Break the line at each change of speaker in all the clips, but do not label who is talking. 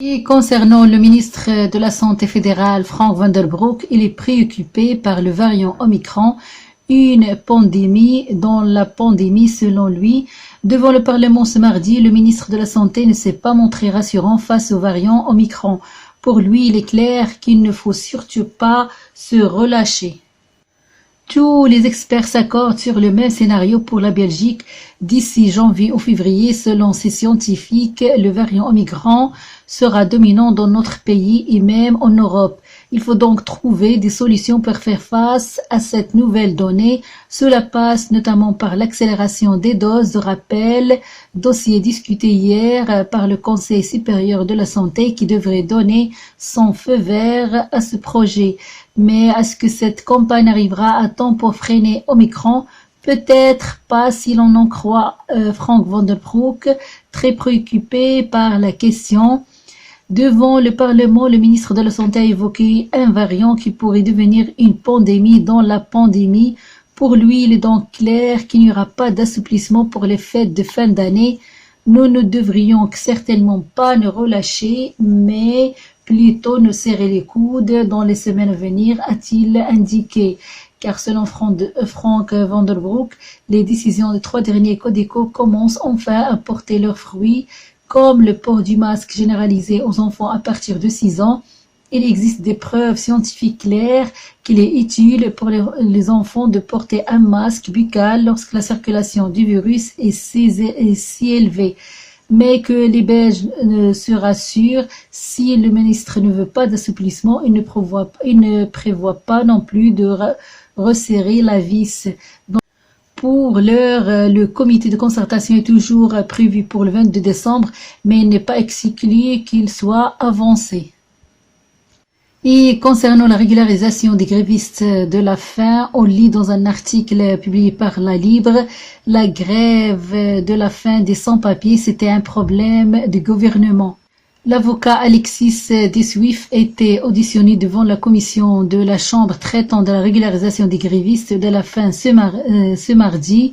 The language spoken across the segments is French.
Et concernant le ministre de la Santé fédéral, Frank van der Broek, il est préoccupé par le variant Omicron, une pandémie dans la pandémie selon lui. Devant le Parlement ce mardi, le ministre de la Santé ne s'est pas montré rassurant face au variant Omicron. Pour lui, il est clair qu'il ne faut surtout pas se relâcher. Tous les experts s'accordent sur le même scénario pour la Belgique. D'ici janvier ou février, selon ces scientifiques, le variant Omicron sera dominant dans notre pays et même en Europe. Il faut donc trouver des solutions pour faire face à cette nouvelle donnée. Cela passe notamment par l'accélération des doses de rappel, dossier discuté hier par le Conseil supérieur de la santé qui devrait donner son feu vert à ce projet. Mais est-ce que cette campagne arrivera à temps pour freiner Omicron? Peut-être pas si l'on en croit Frank van der Broek, très préoccupé par la question. Devant le Parlement, le ministre de la Santé a évoqué un variant qui pourrait devenir une pandémie dans la pandémie. Pour lui, il est donc clair qu'il n'y aura pas d'assouplissement pour les fêtes de fin d'année. Nous ne devrions certainement pas nous relâcher, mais plutôt nous serrer les coudes dans les semaines à venir, a-t-il indiqué. Car selon Frank van der Broek, les décisions des 3 derniers Codeco commencent enfin à porter leurs fruits, comme le port du masque généralisé aux enfants à partir de 6 ans. Il existe des preuves scientifiques claires qu'il est utile pour les enfants de porter un masque buccal lorsque la circulation du virus est si élevée. Mais que les Belges se rassurent, si le ministre ne veut pas d'assouplissement, il ne prévoit pas non plus de resserrer la vis. Pour l'heure, le comité de concertation est toujours prévu pour le 22 décembre, mais il n'est pas exclu qu'il soit avancé. Et concernant la régularisation des grévistes de la faim, on lit dans un article publié par La Libre, la grève de la faim des sans-papiers, c'était un problème du gouvernement. L'avocat Alexis de Swift était auditionné devant la commission de la Chambre traitant de la régularisation des grévistes de la faim ce mardi.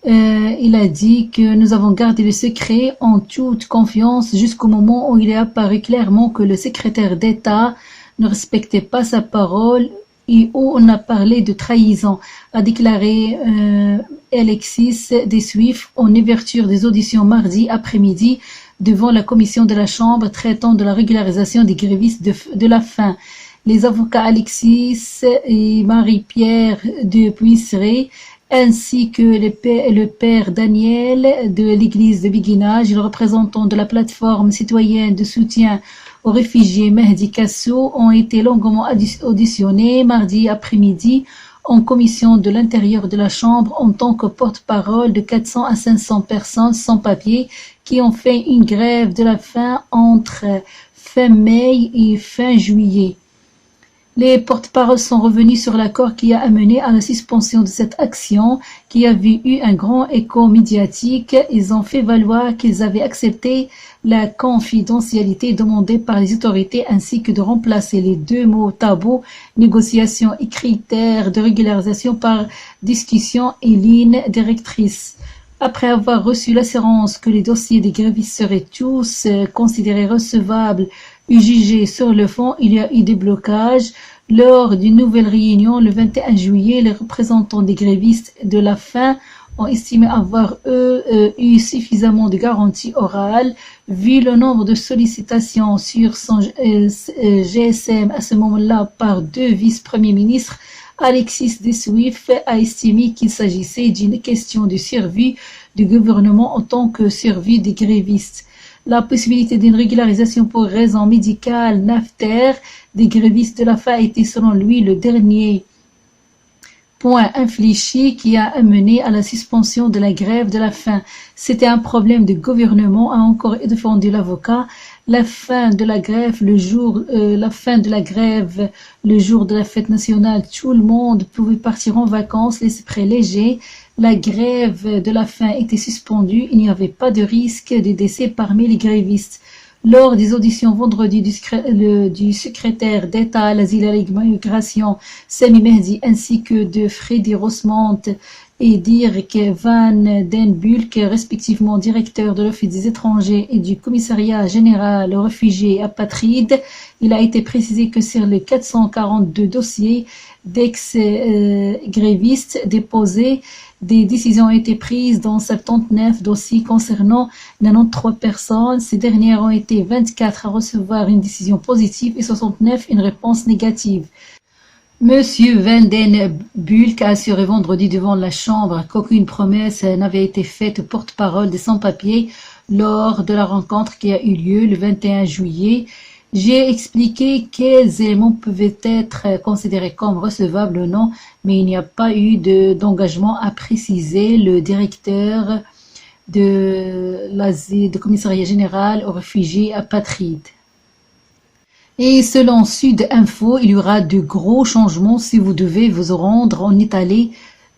Il a dit que nous avons gardé le secret en toute confiance jusqu'au moment où il est apparu clairement que le secrétaire d'État ne respectait pas sa parole et où on a parlé de trahison, a déclaré Alexis de Swift en ouverture des auditions mardi après-midi devant la commission de la Chambre traitant de la régularisation des grévistes de la faim. Les avocats Alexis et Marie-Pierre de Puisseret ainsi que le père Daniel de l'église de Béguinage, le représentant de la plateforme citoyenne de soutien aux réfugiés Mehdi Kassou ont été longuement auditionnés mardi après-midi en commission de l'intérieur de la Chambre en tant que porte-parole de 400 à 500 personnes sans papier qui ont fait une grève de la faim entre fin mai et fin juillet. Les porte-paroles sont revenus sur l'accord qui a amené à la suspension de cette action qui avait eu un grand écho médiatique. Ils ont fait valoir qu'ils avaient accepté la confidentialité demandée par les autorités ainsi que de remplacer les 2 mots tabous, négociation et critères de régularisation par discussion et ligne directrice. Après avoir reçu l'assurance que les dossiers des grévistes seraient tous considérés recevables et jugés sur le fond, il y a eu des blocages. Lors d'une nouvelle réunion le 21 juillet, les représentants des grévistes de la faim ont estimé avoir eu suffisamment de garanties orales, vu le nombre de sollicitations sur son GSM à ce moment-là par 2 vice-premiers ministres. Alexis de Swift a estimé qu'il s'agissait d'une question de survie du gouvernement en tant que survie des grévistes. La possibilité d'une régularisation pour raison médicale NAFTER des grévistes de la faim était selon lui le dernier point infléchi qui a amené à la suspension de la grève de la faim. C'était un problème de gouvernement, a encore défendu l'avocat. La fin de la grève le jour de la fête nationale, tout le monde pouvait partir en vacances, l'esprit léger. La grève de la faim était suspendue, il n'y avait pas de risque de décès parmi les grévistes. Lors des auditions vendredi du secrétaire d'État à l'asile et à l'immigration Sami Mehdi ainsi que de Freddy Rosemont et Dirk Van den Bulk, respectivement directeur de l'Office des étrangers et du commissariat général aux réfugiés apatrides, il a été précisé que sur les 442 dossiers d'ex-grévistes déposés, des décisions ont été prises dans 79 dossiers concernant 93 personnes. Ces dernières ont été 24 à recevoir une décision positive et 69 une réponse négative. Monsieur Van den Bulk a assuré vendredi devant la Chambre qu'aucune promesse n'avait été faite au porte-parole des sans-papiers lors de la rencontre qui a eu lieu le 21 juillet. J'ai expliqué quels éléments pouvaient être considérés comme recevables ou non, mais il n'y a pas eu d'engagement à préciser. Le directeur du commissariat général aux réfugiés apatrides. Et selon Sud Info, il y aura de gros changements si vous devez vous rendre en Italie.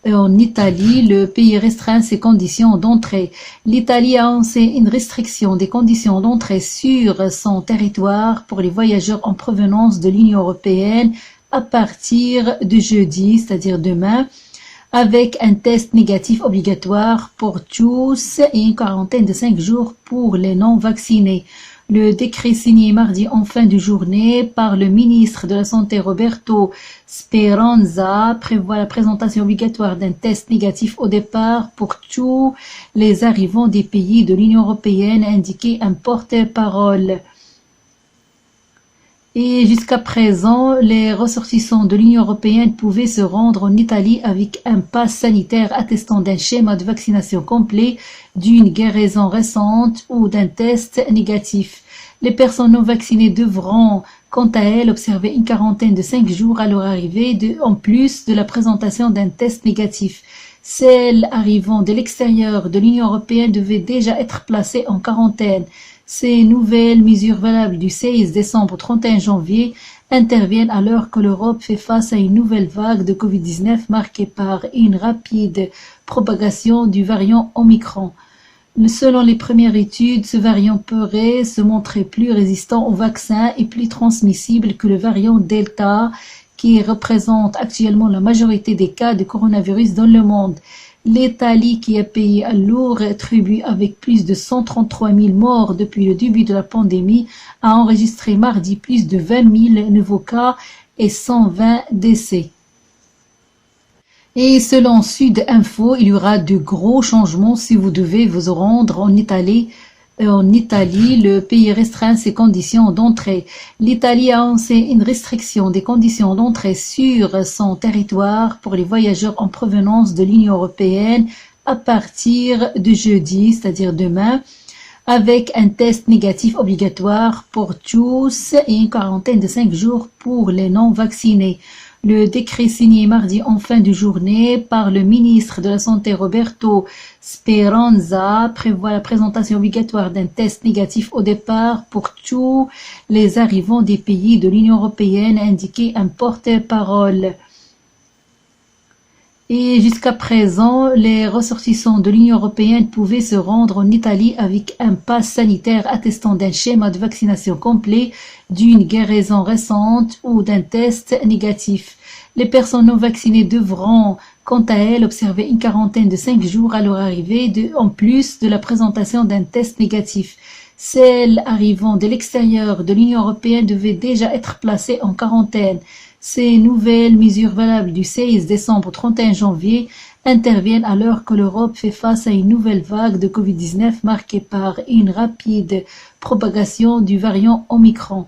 Le pays restreint ses conditions d'entrée. L'Italie a annoncé une restriction des conditions d'entrée sur son territoire pour les voyageurs en provenance de l'Union européenne à partir de jeudi, c'est-à-dire demain, avec un test négatif obligatoire pour tous et une quarantaine de 5 jours pour les non-vaccinés. Le décret signé mardi en fin de journée par le ministre de la Santé Roberto Speranza prévoit la présentation obligatoire d'un test négatif au départ pour tous les arrivants des pays de l'Union européenne, a indiqué un porte-parole. Et jusqu'à présent, les ressortissants de l'Union européenne pouvaient se rendre en Italie avec un pass sanitaire attestant d'un schéma de vaccination complet, d'une guérison récente ou d'un test négatif. Les personnes non vaccinées devront, quant à elles, observer une quarantaine de 5 jours à leur arrivée, en plus de la présentation d'un test négatif. Celles arrivant de l'extérieur de l'Union européenne devaient déjà être placées en quarantaine. Ces nouvelles mesures valables du 16 décembre au 31 janvier interviennent alors que l'Europe fait face à une nouvelle vague de Covid-19 marquée par une rapide propagation du variant Omicron. Selon les premières études, ce variant pourrait se montrer plus résistant au vaccin et plus transmissible que le variant Delta, qui représente actuellement la majorité des cas de coronavirus dans le monde. L'Italie, qui a payé un lourd tribut avec plus de 133 000 morts depuis le début de la pandémie, a enregistré mardi plus de 20 000 nouveaux cas et 120 décès. Et selon Sud Info, il y aura de gros changements si vous devez vous rendre en Italie. Le pays restreint ses conditions d'entrée. L'Italie a annoncé une restriction des conditions d'entrée sur son territoire pour les voyageurs en provenance de l'Union européenne à partir de jeudi, c'est-à-dire demain, avec un test négatif obligatoire pour tous et une quarantaine de 5 jours pour les non-vaccinés. Le décret signé mardi en fin de journée par le ministre de la Santé Roberto Speranza prévoit la présentation obligatoire d'un test négatif au départ pour tous les arrivants des pays de l'Union européenne, a indiqué un porte-parole. Et jusqu'à présent, les ressortissants de l'Union européenne pouvaient se rendre en Italie avec un pass sanitaire attestant d'un schéma de vaccination complet, d'une guérison récente ou d'un test négatif. Les personnes non vaccinées devront, quant à elles, observer une quarantaine de 5 jours à leur arrivée, en plus de la présentation d'un test négatif. Celles arrivant de l'extérieur de l'Union européenne devaient déjà être placées en quarantaine. Ces nouvelles mesures valables du 16 décembre au 31 janvier interviennent alors que l'Europe fait face à une nouvelle vague de Covid-19 marquée par une rapide propagation du variant Omicron.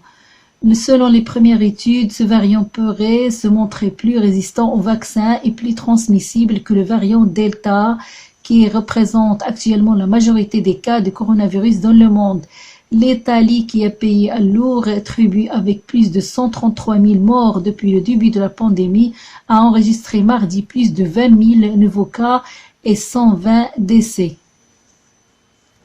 Selon les premières études, ce variant pourrait se montrer plus résistant au vaccin et plus transmissible que le variant Delta, qui représente actuellement la majorité des cas de coronavirus dans le monde. L'Italie, qui a payé un lourd tribut avec plus de 133 000 morts depuis le début de la pandémie, a enregistré mardi plus de 20 000 nouveaux cas et 120 décès.